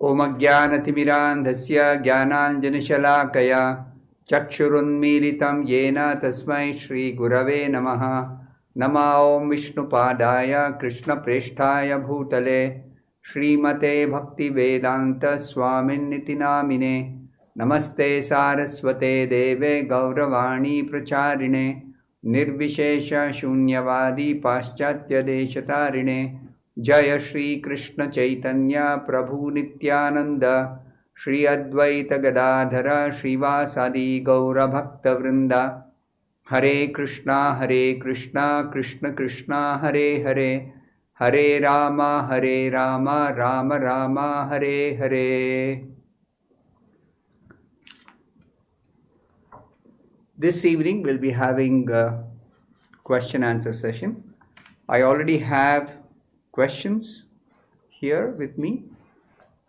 Om Ajnanatimirandhasya Jnananjanashalakaya Chakshurunmilitam Yena Tasmai Shri Gurave Namaha. Nama Om Vishnu-padaya Krishna Presthaya Bhutale Srimate Bhakti Vedanta Swamin Niti Namine. Namaste Saraswate Deve Gauravani Pracharine Nirvishesha Shunyavadi Paschatya Deshatarine. Jaya Shri Krishna Chaitanya Prabhu Nityananda Shri Advaita Gadadhara Shrivasadi Gaura Bhakta Vrinda. Hare Krishna Krishna Krishna Hare Hare Hare Rama Rama Rama Hare Hare. This evening we'll be having a question answer session. I already have questions here with me,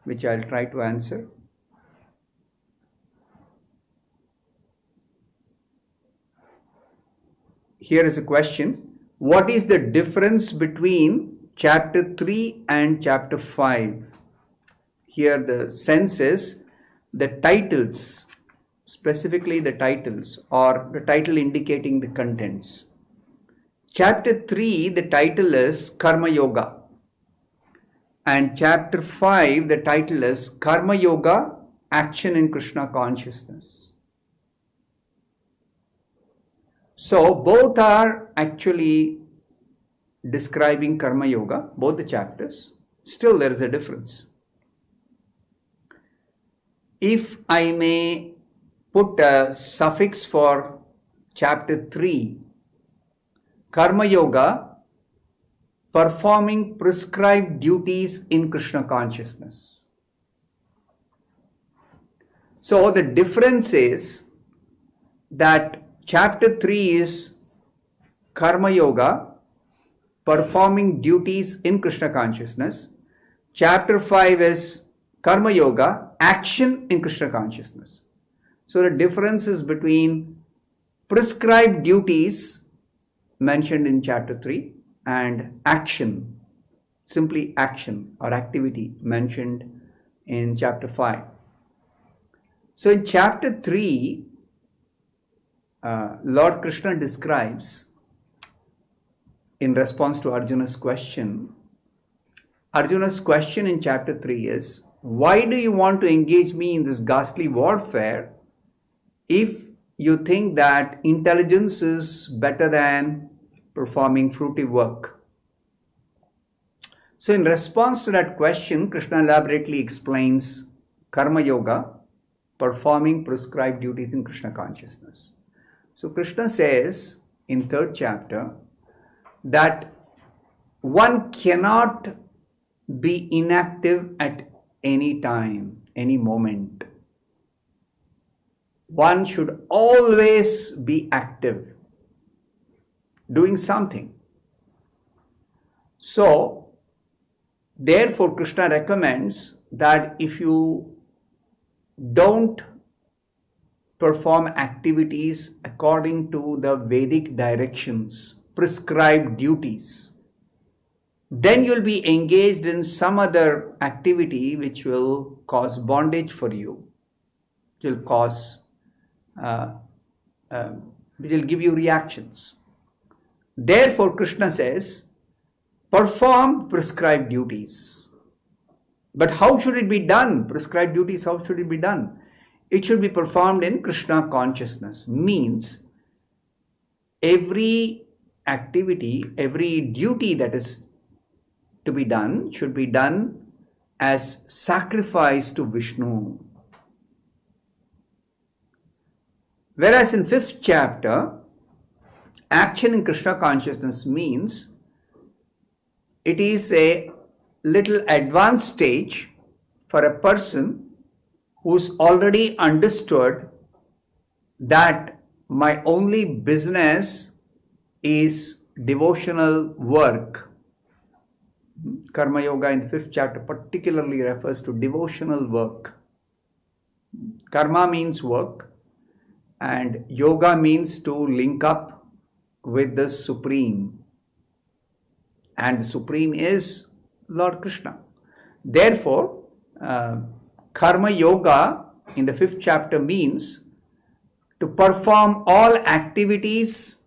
which I'll try to answer. Here is a question. What is the difference between chapter 3 and chapter 5? Here the sense is the titles, specifically the titles, or the title indicating the contents. Chapter 3, the title is Karma Yoga. And chapter 5, the title is Karma Yoga, Action in Krishna Consciousness. So both are actually describing Karma Yoga, both the chapters. Still there is a difference. If I may put a suffix for chapter 3, Karma Yoga, performing prescribed duties in Krishna consciousness. So the difference is that chapter 3 is Karma Yoga, performing duties in Krishna consciousness. Chapter 5 is Karma Yoga, action in Krishna consciousness. So the difference is between prescribed duties mentioned in chapter 3 and action, simply action or activity mentioned in chapter 5. So in chapter 3, Lord Krishna describes, in response to Arjuna's question in chapter 3 is, why do you want to engage me in this ghastly warfare if you think that intelligence is better than performing fruitive work? So in response to that question, Krishna elaborately explains Karma Yoga, performing prescribed duties in Krishna consciousness. So Krishna says in 3rd chapter that one cannot be inactive at any time, any moment. One should always be active, doing something. So, therefore, Krishna recommends that if you don't perform activities according to the Vedic directions, prescribed duties, then you'll be engaged in some other activity which will cause bondage for you, which will cause, which will give you reactions. Therefore, Krishna says, perform prescribed duties. But how should it be done? Prescribed duties, how should it be done? It should be performed in Krishna consciousness. Means every activity, every duty that is to be done should be done as sacrifice to Vishnu. Whereas in 5th chapter, action in Krishna consciousness means it is a little advanced stage for a person who's already understood that my only business is devotional work. Karma Yoga in the 5th chapter particularly refers to devotional work. Karma means work and yoga means to link up with the Supreme. And the Supreme is Lord Krishna. Therefore, karma yoga in the 5th chapter means to perform all activities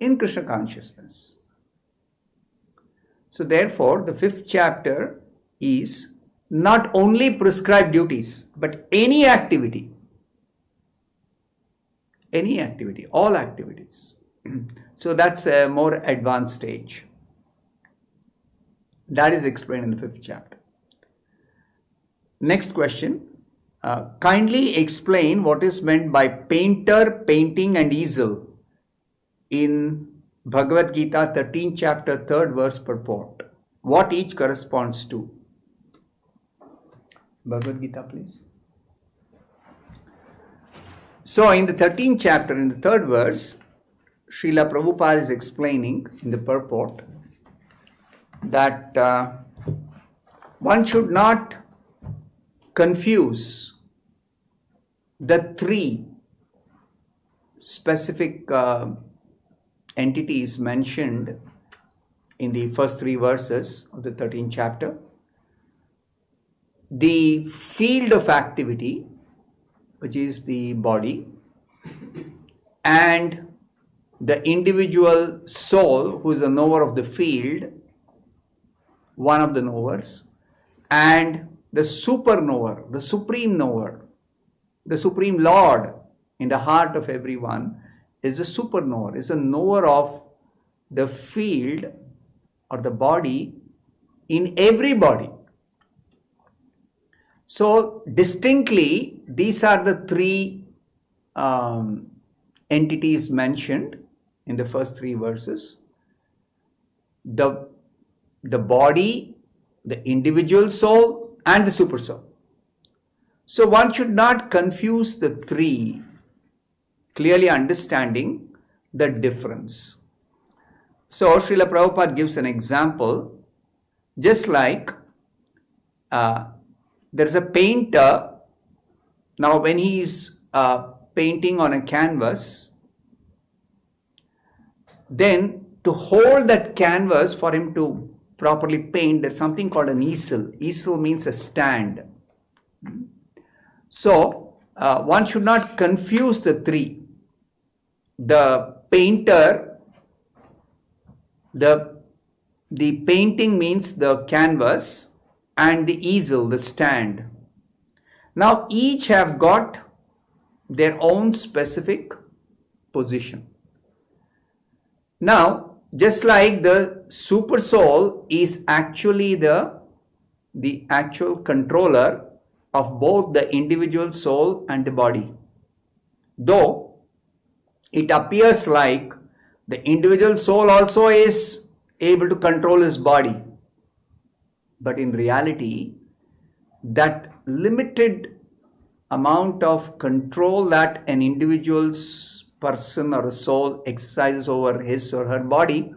in Krishna consciousness. So therefore, the 5th chapter is not only prescribed duties, but any activity, all activities. So that's a more advanced stage. That is explained in the 5th chapter. Next question. Kindly explain what is meant by painter, painting and easel in Bhagavad Gita 13th chapter 3rd verse purport. What each corresponds to. Bhagavad Gita, please. So in the 13th chapter, in the 3rd verse, Srila Prabhupada is explaining in the purport that one should not confuse the 3 specific entities mentioned in the first 3 verses of the 13th chapter. The field of activity, which is the body, and the individual soul, who is a knower of the field, one of the knowers, and the super knower, the supreme knower, the supreme Lord in the heart of everyone is a super knower, is a knower of the field or the body in everybody. So distinctly, these are the 3 entities mentioned in the first 3 verses. The body, the individual soul and the super soul. So one should not confuse the 3, clearly understanding the difference. So Srila Prabhupada gives an example, just like there's a painter. Now when he is painting on a canvas, then to hold that canvas for him to properly paint, there's something called an easel. Easel means a stand. So one should not confuse the 3. The painter, the painting means the canvas, and the easel, the stand. Now each have got their own specific position. Now, just like the super soul is actually the actual controller of both the individual soul and the body, though it appears like the individual soul also is able to control his body, but in reality, that limited amount of control that an individual's person or a soul exercises over his or her body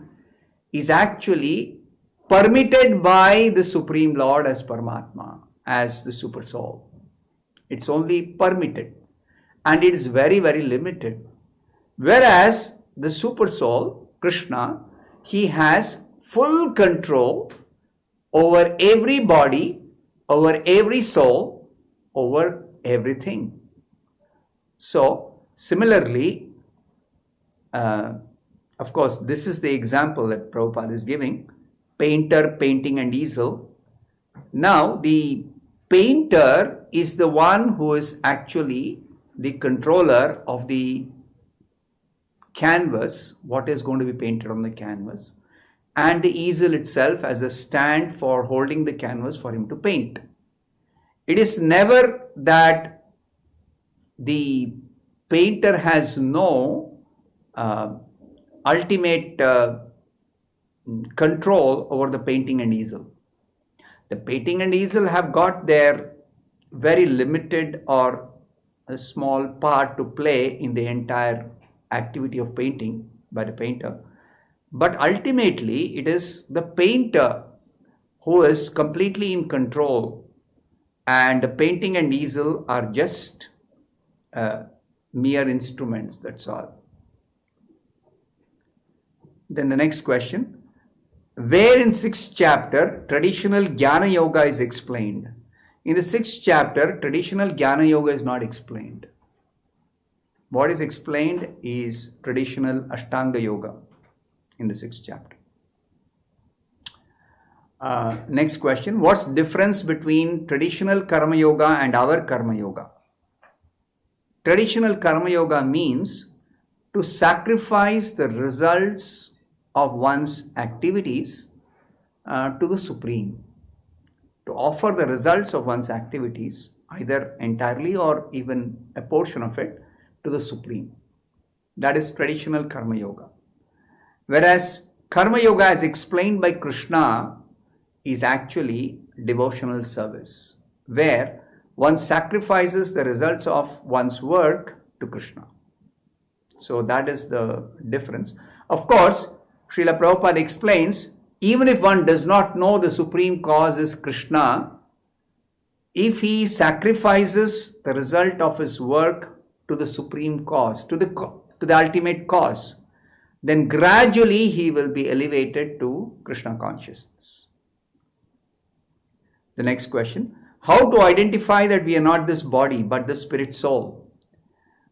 is actually permitted by the Supreme Lord as Paramatma, as the super soul. It's only permitted, and it is very, very limited. Whereas the super soul, Krishna, he has full control over every body, over every soul, over everything. So similarly, of course, this is the example that Prabhupada is giving, painter, painting and easel. Now the painter is the one who is actually the controller of the canvas, what is going to be painted on the canvas, and the easel itself as a stand for holding the canvas for him to paint. It is never that the painter has no ultimate control over the painting and easel. The painting and easel have got their very limited or a small part to play in the entire activity of painting by the painter. But ultimately, it is the painter who is completely in control, and the painting and easel are just mere instruments, that's all. Then the next question. where in 6th chapter traditional Jnana Yoga is explained. In the 6th chapter, traditional Jnana Yoga is not explained. What is explained is traditional Ashtanga Yoga in the 6th chapter. Next question. What's the difference between traditional Karma Yoga and our Karma Yoga? Traditional Karma Yoga means to sacrifice the results of one's activities to the Supreme. To offer the results of one's activities, either entirely or even a portion of it, to the Supreme. That is traditional Karma Yoga. Whereas Karma Yoga, as explained by Krishna, is actually devotional service, where one sacrifices the results of one's work to Krishna. So that is the difference. Of course, Srila Prabhupada explains, even if one does not know the Supreme Cause is Krishna, if he sacrifices the result of his work to the Supreme Cause, to the ultimate cause, then gradually he will be elevated to Krishna consciousness. The next question, how to identify that we are not this body but the spirit soul?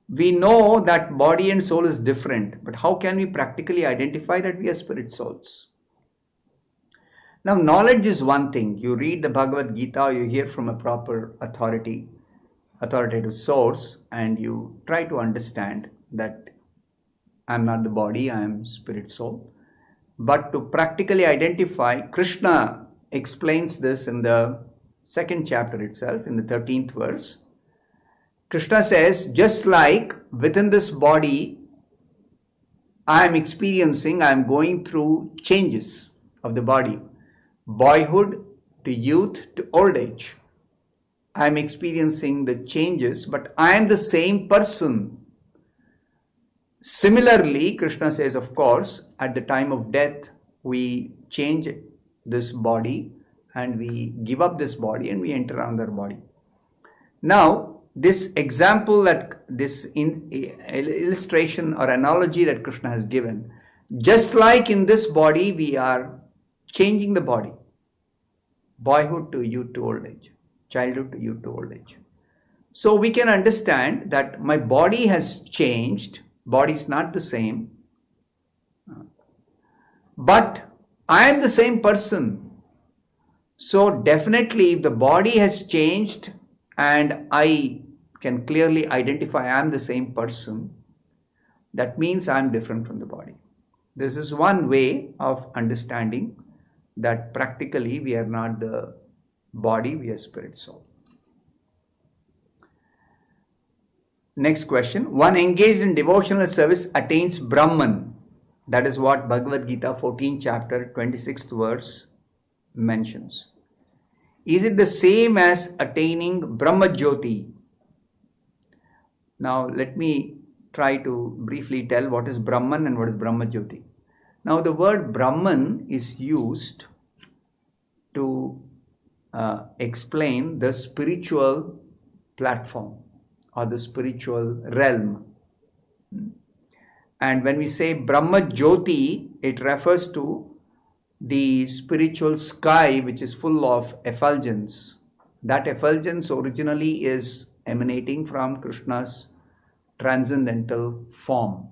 We know that body and soul is different, but how can we practically identify that we are spirit souls? Now, knowledge is one thing. You read the Bhagavad Gita, you hear from a proper authoritative source, and you try to understand that I am not the body, I am spirit soul. But to practically identify, Krishna explains this in the 2nd chapter itself, in the 13th verse. Krishna says, just like within this body, I am going through changes of the body. Boyhood to youth to old age. I am experiencing the changes, but I am the same person. Similarly, Krishna says, of course, at the time of death, we change this body and we give up this body and we enter another body. Now, this example, this illustration or analogy that Krishna has given, just like in this body, we are changing the body. Boyhood to youth to old age. Childhood to youth to old age. So we can understand that my body has changed. Body is not the same. But I am the same person. So definitely if the body has changed and I can clearly identify I am the same person, that means I am different from the body. This is one way of understanding that practically we are not the body, we are spirit soul. Next question. One engaged in devotional service attains Brahman. That is what Bhagavad Gita 14 chapter 26th verse mentions. Is it the same as attaining brahmajyoti? Now let me try to briefly tell what is Brahman and what is brahmajyoti. Now the word Brahman is used to explain the spiritual platform or the spiritual realm. And when we say brahmajyoti, it refers to the spiritual sky which is full of effulgence. That effulgence originally is emanating from Krishna's transcendental form.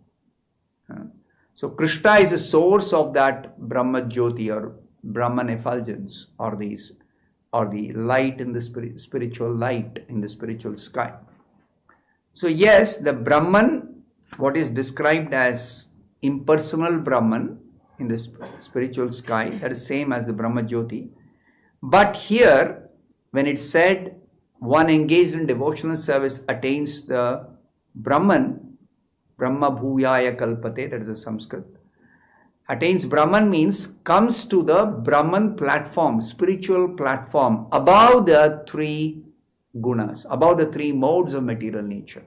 So Krishna is a source of that brahmajyoti or Brahman effulgence, or the light in the spiritual light in the spiritual sky. So yes, the Brahman, what is described as impersonal Brahman in the spiritual sky, that is same as the brahmajyoti. But here, when it said one engaged in devotional service attains the Brahman, Brahma bhuyaya kalpate, that is the Sanskrit. Attains Brahman means comes to the Brahman platform, spiritual platform, above the three gunas, above the three modes of material nature.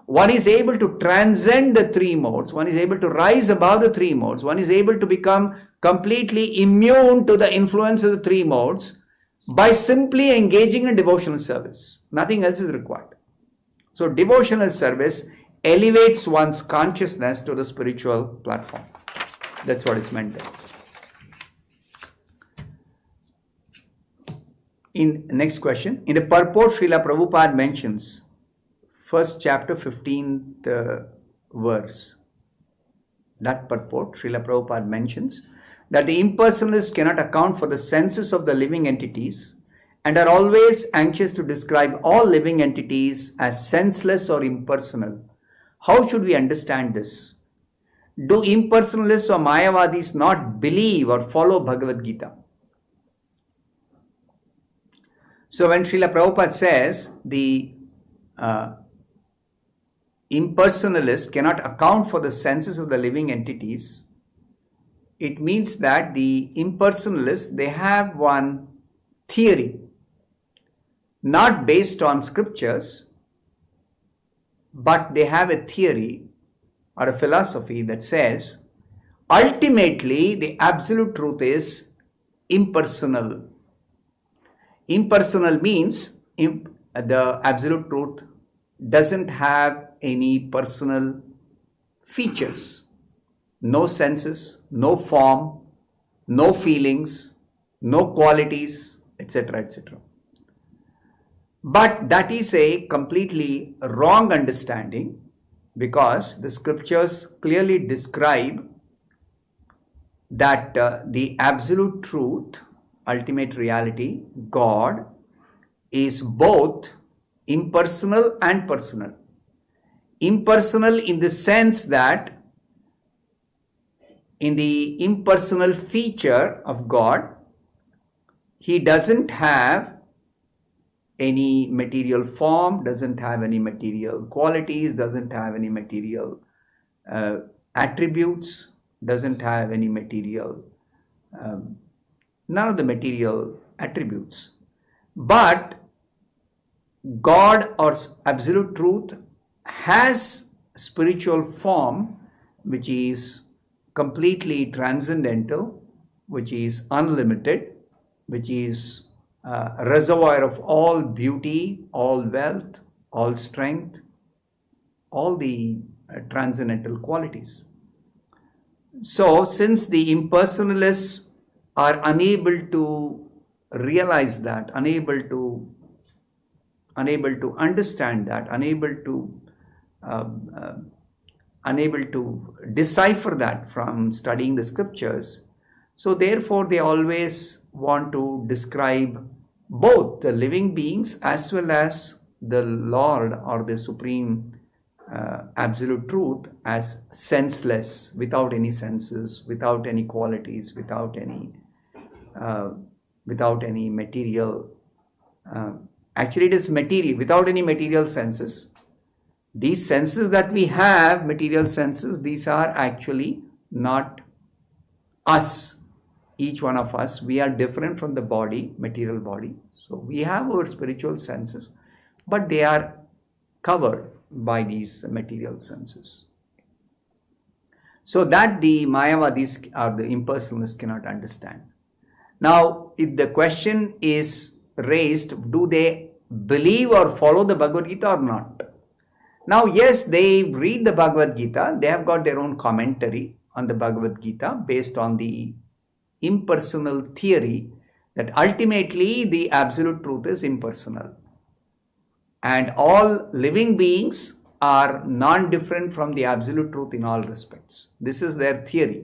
One is able to transcend the three modes, one is able to rise above the three modes, one is able to become completely immune to the influence of the three modes by simply engaging in devotional service. Nothing else is required. So devotional service elevates one's consciousness to the spiritual platform. That's what is meant there. In next question, in the purport, Srila Prabhupada mentions, first chapter, 15th verse. That purport, Srila Prabhupada mentions that the impersonalists cannot account for the senses of the living entities and are always anxious to describe all living entities as senseless or impersonal. How should we understand this? Do impersonalists or Mayavadis not believe or follow Bhagavad Gita? So when Srila Prabhupada says the impersonalists cannot account for the senses of the living entities, it means that the impersonalists, they have one theory, not based on scriptures, but they have a theory or a philosophy that says ultimately the absolute truth is impersonal. Impersonal means the absolute truth doesn't have any personal features, no senses, no form, no feelings, no qualities, etc., etc. But that is a completely wrong understanding, because the scriptures clearly describe that the absolute truth, ultimate reality, God, is both impersonal and personal. Impersonal in the sense that in the impersonal feature of God, He doesn't have any material form, doesn't have any material qualities, doesn't have any material attributes, doesn't have any material, none of the material attributes. But God or absolute truth has spiritual form which is completely transcendental, which is unlimited, which is a reservoir of all beauty, all wealth, all strength, all the transcendental qualities. So, since the impersonalists are unable to realize that, unable to understand that, unable to decipher that from studying the scriptures, so therefore they always want to describe both the living beings as well as the Lord or the supreme absolute truth as senseless, without any senses, without any qualities, without any material. Actually, it is material, without any material senses. These senses that we have, material senses, these are actually not us. Each one of us, we are different from the body, material body. So we have our spiritual senses, but they are covered by these material senses. So that the Mayavadis or the impersonalists cannot understand. Now, if the question is raised, do they believe or follow the Bhagavad Gita or not? Now, yes, they read the Bhagavad Gita. They have got their own commentary on the Bhagavad Gita based on the impersonal theory that ultimately the absolute truth is impersonal. And all living beings are non-different from the absolute truth in all respects. This is their theory.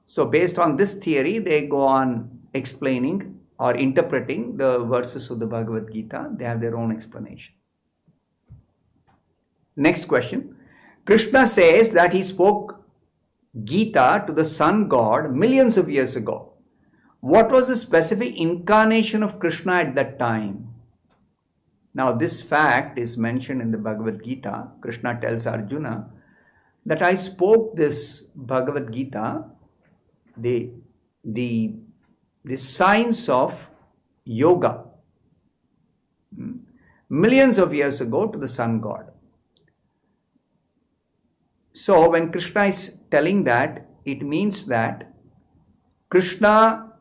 So based on this theory, they go on explaining or interpreting the verses of the Bhagavad Gita. They have their own explanation. Next question. Krishna says that he spoke Gita to the sun god millions of years ago. What was the specific incarnation of Krishna at that time? Now this fact is mentioned in the Bhagavad Gita. Krishna tells Arjuna that I spoke this Bhagavad Gita, the science of yoga, millions of years ago to the sun god. So when Krishna is telling that, it means that Krishna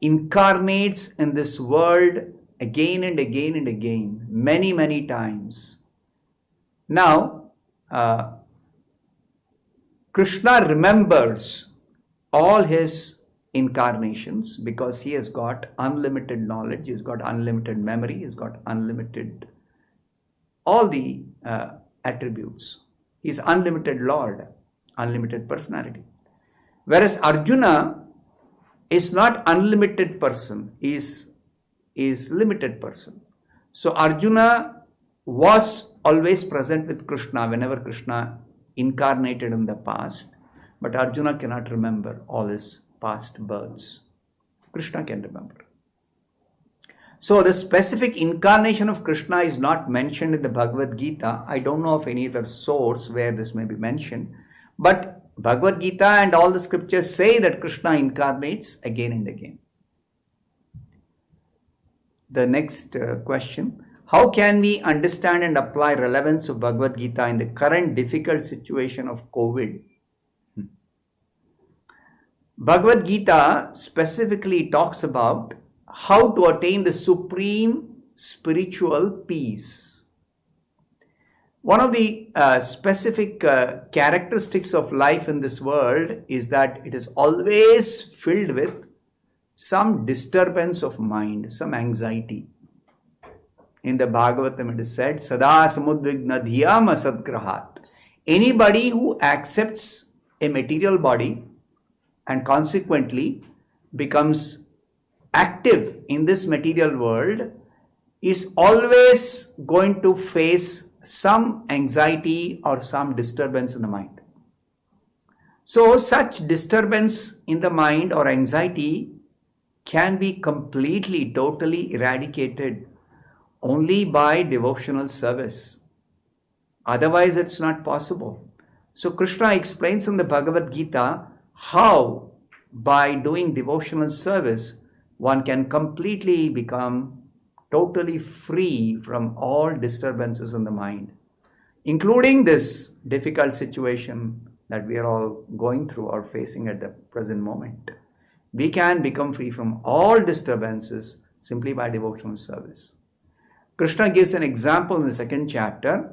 incarnates in this world again and again and again, many, many times. Now, Krishna remembers all his incarnations because he has got unlimited knowledge, he's got unlimited memory, he's got unlimited all the attributes. He's unlimited Lord, unlimited personality. Whereas Arjuna is not unlimited person, is limited person. So Arjuna was always present with Krishna whenever Krishna incarnated in the past, but Arjuna cannot remember all his past births. Krishna can remember. So the specific incarnation of Krishna is not mentioned in the Bhagavad Gita. I don't know of any other source where this may be mentioned, but Bhagavad Gita and all the scriptures say that Krishna incarnates again and again. The next question: how can we understand and apply relevance of Bhagavad Gita in the current difficult situation of COVID? Bhagavad Gita specifically talks about how to attain the supreme spiritual peace. One of the specific characteristics of life in this world is that it is always filled with some disturbance of mind, some anxiety. In the Bhagavatam it is said, Sada samudvigna dhyam asadgrahat. Anybody who accepts a material body and consequently becomes active in this material world is always going to face some anxiety or some disturbance in the mind. So such disturbance in the mind or anxiety can be completely, totally eradicated only by devotional service. Otherwise it's not possible. So Krishna explains in the Bhagavad Gita how by doing devotional service one can completely become totally free from all disturbances in the mind, including this difficult situation that we are all going through or facing at the present moment. We can become free from all disturbances simply by devotional service. Krishna gives an example in the second chapter.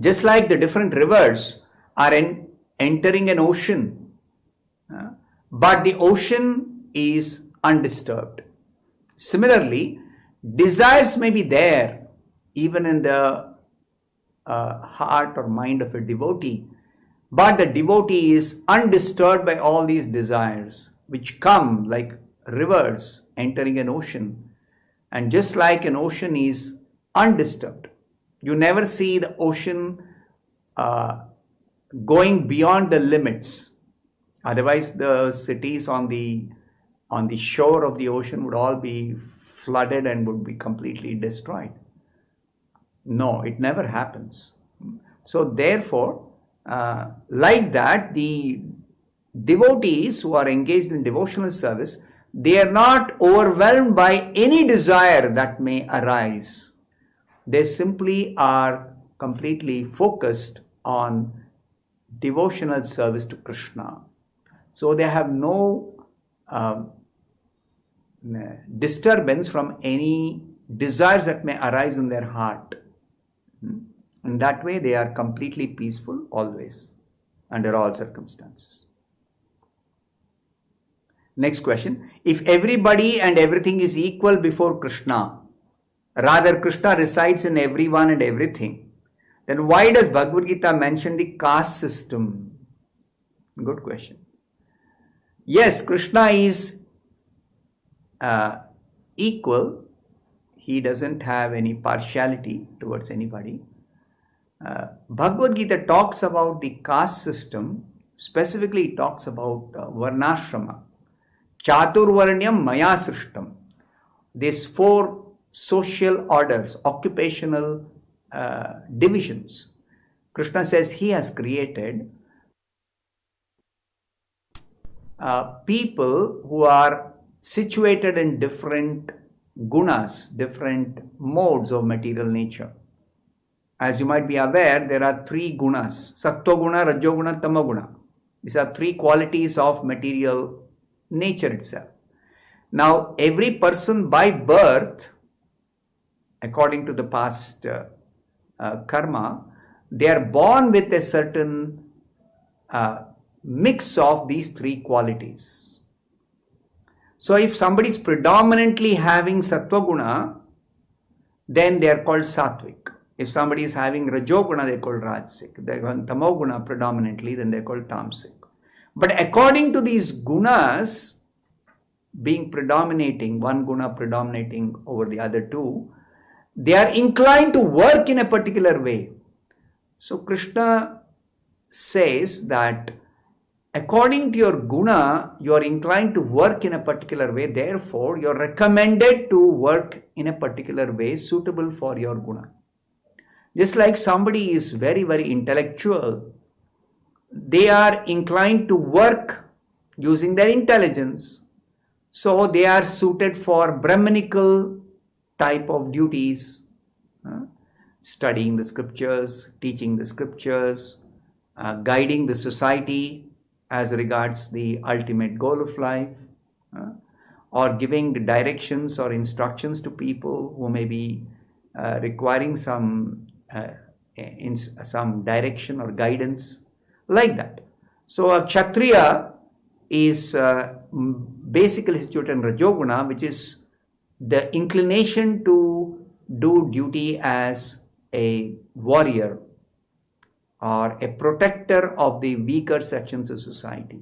Just like the different rivers are entering an ocean, but the ocean is undisturbed. Similarly, desires may be there even in the heart or mind of a devotee, but the devotee is undisturbed by all these desires which come like rivers entering an ocean. And just like an ocean is undisturbed, you never see the ocean going beyond the limits. Otherwise the cities on the shore of the ocean would all be flooded and would be completely destroyed. No, it never happens. So therefore, like that, the devotees who are engaged in devotional service, they are not overwhelmed by any desire that may arise. They simply are completely focused on devotional service to Krishna. So they have no disturbance from any desires that may arise in their heart. In that way, they are completely peaceful always, under all circumstances. Next question. If everybody and everything is equal before Krishna, rather Krishna resides in everyone and everything, then why does Bhagavad Gita mention the caste system? Good question. Yes, Krishna is equal. He doesn't have any partiality towards anybody. Bhagavad Gita talks about the caste system. Specifically, it talks about Varnasrama. Chaturvarnyam maya srishtam. These four social orders, occupational divisions. Krishna says he has created people who are situated in different gunas, different modes of material nature. As you might be aware, there are three gunas: sattva guna, rajo guna, tama guna. These are three qualities of material nature itself. Now, every person by birth, according to the past karma, they are born with a certain mix of these three qualities. So if somebody is predominantly having sattva guna, then they are called sattvic. If somebody is having rajoguna, they are called rajasic. If they are tamoguna predominantly, then they are called tamasic. But according to these gunas being predominating, one guna predominating over the other two, they are inclined to work in a particular way. So Krishna says that according to your guna, you are inclined to work in a particular way. Therefore, you are recommended to work in a particular way suitable for your guna. Just like somebody is very, very intellectual, they are inclined to work using their intelligence. So they are suited for Brahmanical type of duties, studying the scriptures, teaching the scriptures, guiding the society as regards the ultimate goal of life, or giving directions or instructions to people who may be requiring some direction or guidance, like that. So a Kshatriya is basically situated in Rajoguna, which is the inclination to do duty as a warrior or a protector of the weaker sections of society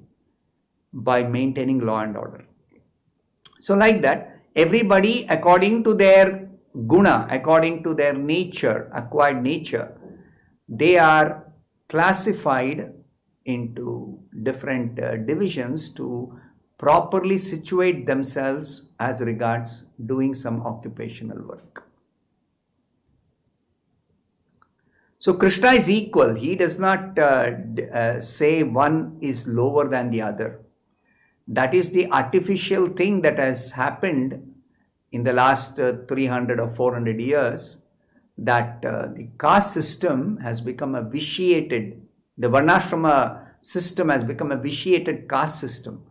by maintaining law and order. So like that, everybody according to their guna, according to their nature, acquired nature, they are classified into different divisions to properly situate themselves as regards doing some occupational work. So Krishna is equal. He does not say one is lower than the other. That is the artificial thing that has happened in the last 300 or 400 years, that the caste system has become a vitiated, the Varnasrama system has become a vitiated caste system,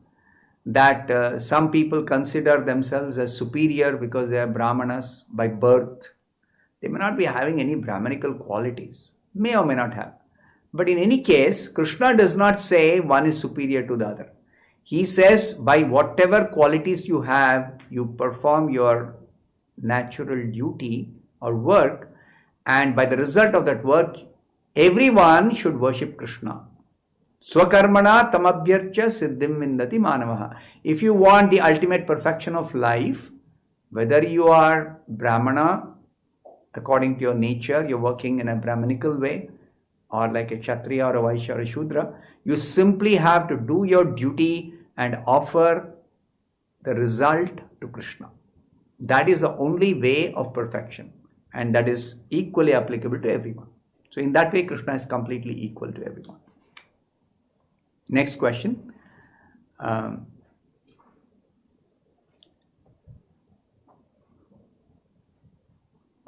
that some people consider themselves as superior because they are Brahmanas by birth. They may not be having any Brahmanical qualities, may or may not have. But in any case, Krishna does not say one is superior to the other. He says by whatever qualities you have, you perform your natural duty or work, and by the result of that work, everyone should worship Krishna. Swakarmana tamabhyarcha siddhim vindati manavaha. If you want the ultimate perfection of life, whether you are Brahmana, according to your nature, you're working in a Brahmanical way, or like a Kshatriya or a Vaishya or a Shudra, you simply have to do your duty and offer the result to Krishna. That is the only way of perfection, and that is equally applicable to everyone. So in that way, Krishna is completely equal to everyone. Next question.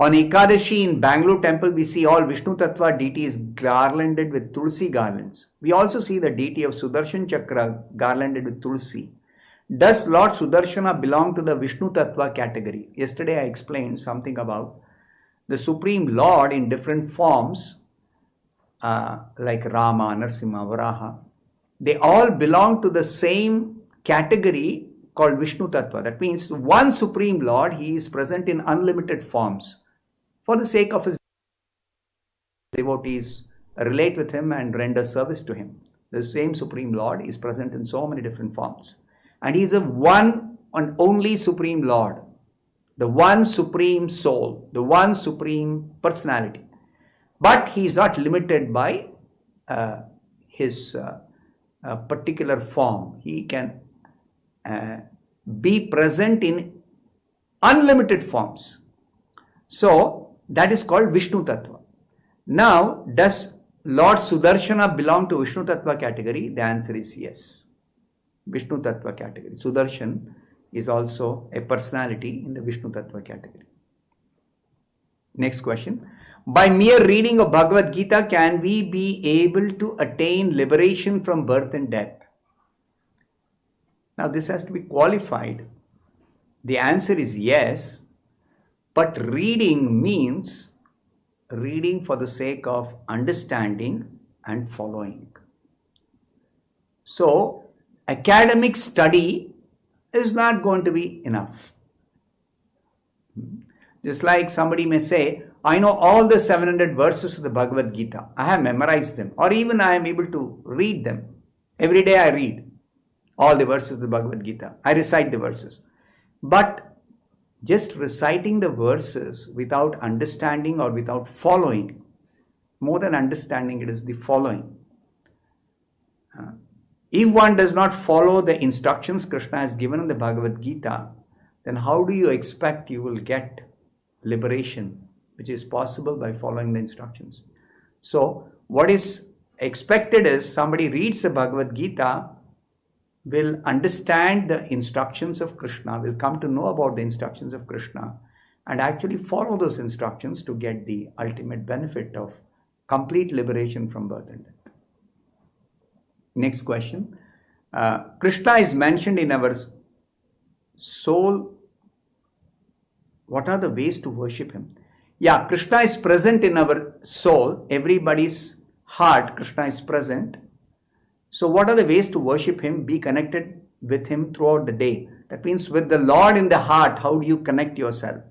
On Ekadashi in Bangalore temple, we see all Vishnu-tattva deities garlanded with Tulsi garlands. We also see the deity of Sudarshan Chakra garlanded with Tulsi. Does Lord Sudarshana belong to the Vishnu-tattva category? Yesterday I explained something about the Supreme Lord in different forms, like Rama, Narasimha, Varaha. They all belong to the same category called Vishnu-tattva. That means one Supreme Lord, he is present in unlimited forms. For the sake of his devotees, relate with him and render service to him. The same Supreme Lord is present in so many different forms. And he is a one and only Supreme Lord, the one Supreme Soul, the one Supreme Personality. But he is not limited by his particular form. He can be present in unlimited forms. So, that is called Vishnu-tattva. Now, does Lord Sudarshana belong to Vishnu-tattva category? The answer is yes. Vishnu-tattva category. Sudarshan is also a personality in the Vishnu-tattva category. Next question. By mere reading of Bhagavad Gita, can we be able to attain liberation from birth and death? Now, this has to be qualified. The answer is yes. But reading means reading for the sake of understanding and following. So, academic study is not going to be enough. Just like somebody may say, I know all the 700 verses of the Bhagavad Gita. I have memorized them, or even I am able to read them. Every day I read all the verses of the Bhagavad Gita. I recite the verses. But just reciting the verses without understanding or without following, more than understanding, it is the following. If one does not follow the instructions Krishna has given in the Bhagavad Gita, then how do you expect you will get liberation, which is possible by following the instructions? So, what is expected is somebody reads the Bhagavad Gita, will understand the instructions of Krishna, will come to know about the instructions of Krishna, and actually follow those instructions to get the ultimate benefit of complete liberation from birth and death. Next question. Krishna is mentioned in our soul. What are the ways to worship him? Yeah, Krishna is present in our soul. Everybody's heart, Krishna is present. So what are the ways to worship him? Be connected with him throughout the day. That means with the Lord in the heart, how do you connect yourself?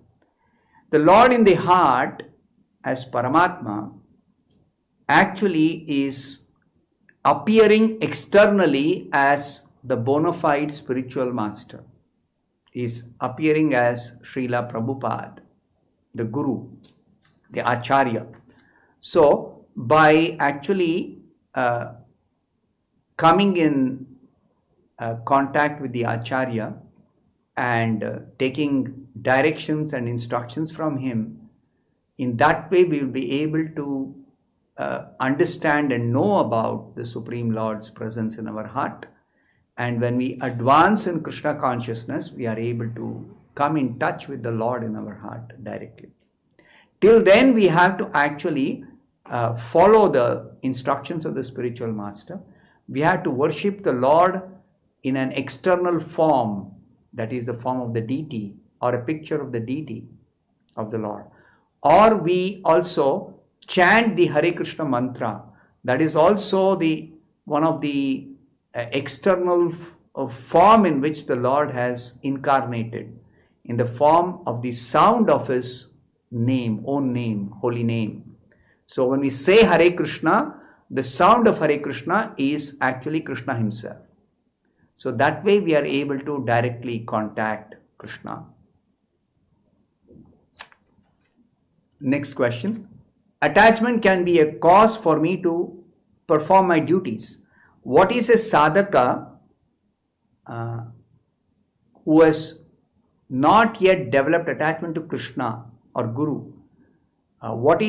The Lord in the heart, as Paramatma, actually is appearing externally as the bona fide spiritual master. Is appearing as Srila Prabhupada, the Guru, the Acharya. So, by actually coming in contact with the Acharya and taking directions and instructions from him, in that way we will be able to understand and know about the Supreme Lord's presence in our heart. And when we advance in Krishna consciousness, we are able to come in touch with the Lord in our heart directly. Till then, we have to actually follow the instructions of the spiritual master. We have to worship the Lord in an external form, that is the form of the deity or a picture of the deity of the Lord. Or we also chant the Hare Krishna mantra. That is also the one of the external form in which the Lord has incarnated, in the form of the sound of his name, own name, holy name. So when we say Hare Krishna, the sound of Hare Krishna is actually Krishna himself. So that way we are able to directly contact Krishna. Next question. Attachment can be a cause for me to perform my duties. What is a sadhaka who has not yet developed attachment to Krishna or Guru? What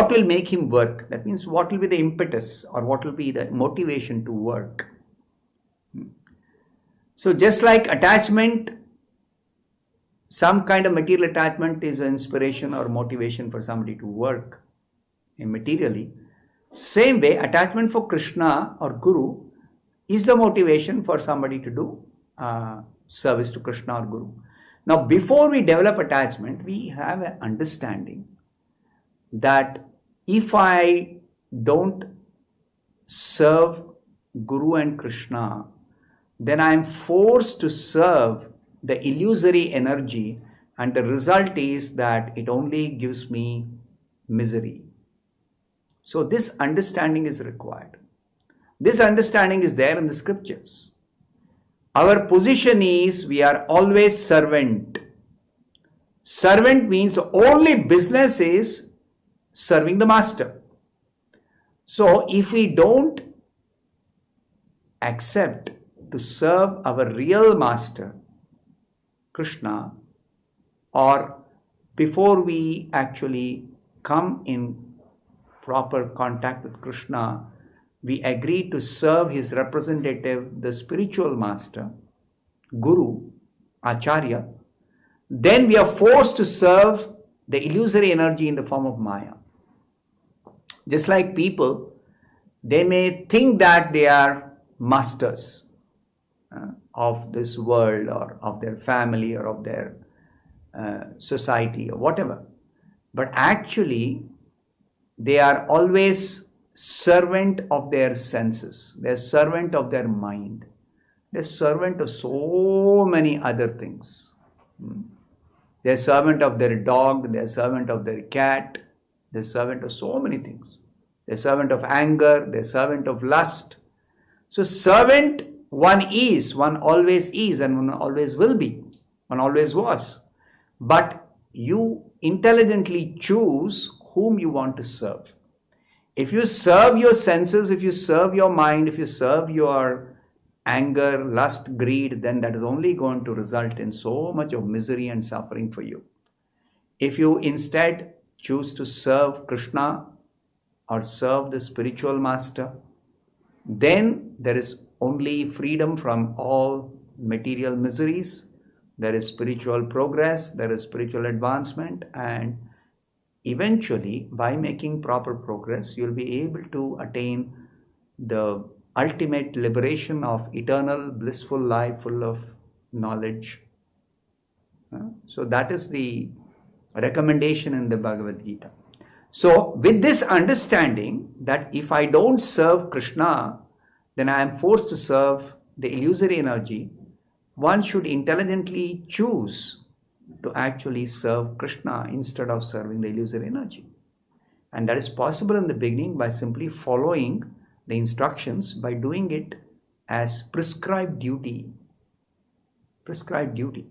will make him work? That means what will be the impetus or what will be the motivation to work? So just like attachment, some kind of material attachment is an inspiration or motivation for somebody to work materially. Same way, attachment for Krishna or Guru is the motivation for somebody to do service to Krishna or Guru. Now, before we develop attachment, we have an understanding that if I don't serve Guru and Krishna, then I am forced to serve the illusory energy, and the result is that it only gives me misery. So this understanding is required. This understanding is there in the scriptures. Our position is we are always servant. Servant means the only business is serving the master. So if we don't accept to serve our real master, Krishna, or before we actually come in proper contact with Krishna, we agree to serve his representative, the spiritual master, Guru, Acharya, then we are forced to serve the illusory energy in the form of Maya. Just like people, they may think that they are masters of this world or of their family or of their society or whatever. But actually, they are always servant of their senses, they're servant of their mind, they're servant of so many other things. They're servant of their dog, they're servant of their cat, they're servant of so many things. They're servant of anger, they're servant of lust. So servant, one always is, and one always will be, one always was. But you intelligently choose whom you want to serve. If you serve your senses, if you serve your mind, if you serve your anger, lust, greed, then that is only going to result in so much of misery and suffering for you. If you instead choose to serve Krishna or serve the spiritual master, then there is only freedom from all material miseries. There is spiritual progress, there is spiritual advancement, and eventually, by making proper progress, you'll be able to attain the ultimate liberation of eternal blissful life full of knowledge. So that is the recommendation in the Bhagavad Gita. So with this understanding that if I don't serve Krishna, then I am forced to serve the illusory energy, one should intelligently choose to actually serve Krishna instead of serving the illusory energy. And that is possible in the beginning by simply following the instructions, by doing it as prescribed duty. Prescribed duty.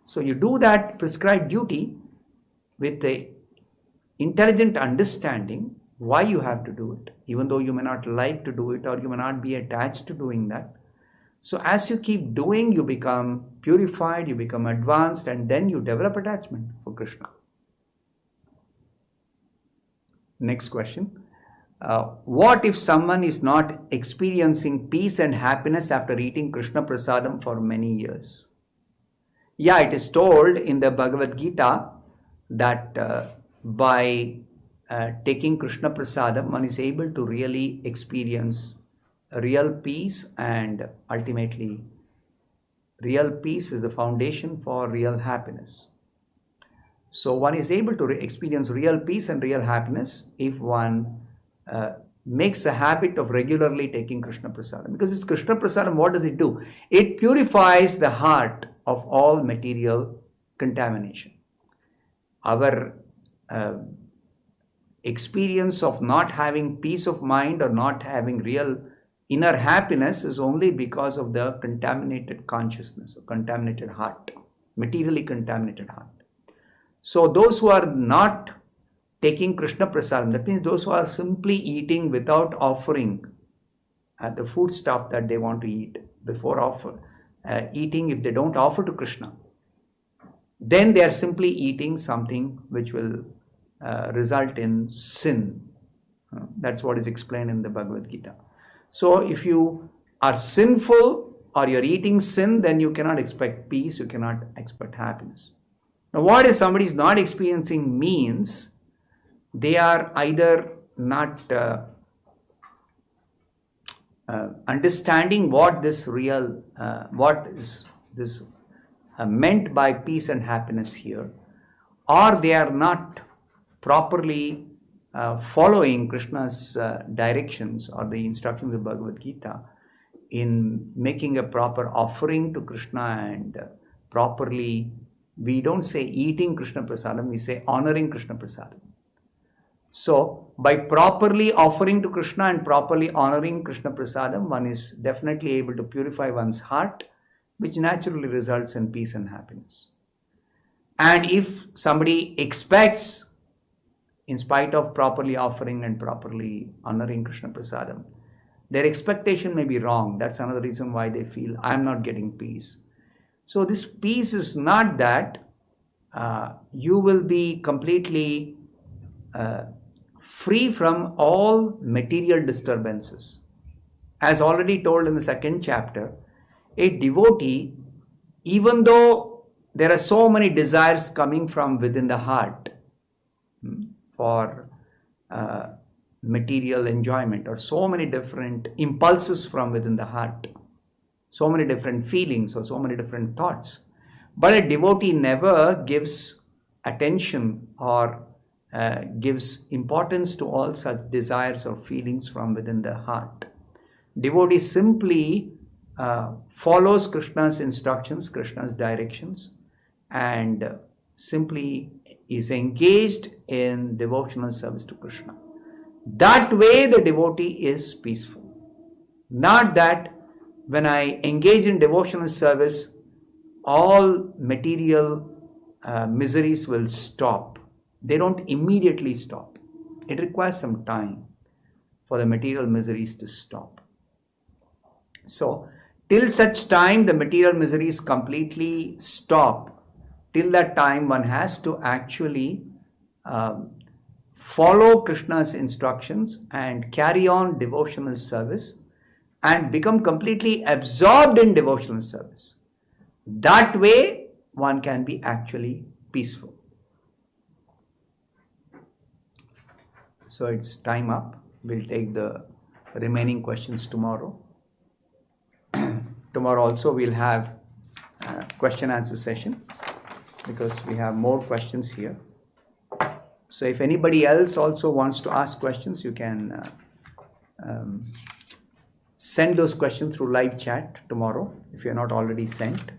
So you do that prescribed duty with a intelligent understanding why you have to do it, even though you may not like to do it or you may not be attached to doing that. So as you keep doing, you become purified, you become advanced, and then you develop attachment for Krishna. Next question. What if someone is not experiencing peace and happiness after eating Krishna prasadam for many years? Yeah, it is told in the Bhagavad Gita that by taking Krishna prasadam, one is able to really experience real peace, and ultimately real peace is the foundation for real happiness. So one is able to experience real peace and real happiness if one makes a habit of regularly taking Krishna prasadam. Because it's Krishna prasadam, what does it do? It purifies the heart of all material contamination. Our experience of not having peace of mind or not having real inner happiness is only because of the contaminated consciousness or contaminated heart, materially contaminated heart. So those who are not taking Krishna prasadam, that means those who are simply eating without offering the food stuff that they want to eat before eating, if they don't offer to Krishna, then they are simply eating something which will result in sin. That's what is explained in the Bhagavad Gita. So if you are sinful or you're eating sin, then you cannot expect peace, you cannot expect happiness. Now what if somebody is not experiencing means they are either not understanding what this real, what is this meant by peace and happiness here, or they are not properly following Krishna's directions or the instructions of Bhagavad Gita in making a proper offering to Krishna and properly, we don't say eating Krishna prasadam, we say honoring Krishna prasadam. So by properly offering to Krishna and properly honoring Krishna prasadam, one is definitely able to purify one's heart, which naturally results in peace and happiness. And if somebody expects, in spite of properly offering and properly honoring Krishna prasadam, their expectation may be wrong. That's another reason why they feel, I'm not getting peace. So this peace is not that you will be completely free from all material disturbances. As already told in the second chapter, a devotee, even though there are so many desires coming from within the heart for material enjoyment, or so many different impulses from within the heart, so many different feelings or so many different thoughts, but a devotee never gives attention or gives importance to all such desires or feelings from within the heart. Devotee simply follows Krishna's instructions, Krishna's directions, and simply is engaged in devotional service to Krishna. That way the devotee is peaceful. Not that when I engage in devotional service, all material miseries will stop. They don't immediately stop. It requires some time for the material miseries to stop. So, till such time the material miseries completely stop, till that time one has to actually follow Krishna's instructions and carry on devotional service and become completely absorbed in devotional service. That way one can be actually peaceful. So it's time up. We'll take the remaining questions tomorrow. Tomorrow also we'll have a question answer session because we have more questions here. So if anybody else also wants to ask questions, you can send those questions through live chat tomorrow if you're not already sent.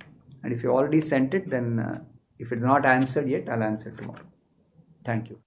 And if you already sent it, then if it's not answered yet, I'll answer tomorrow. Thank you.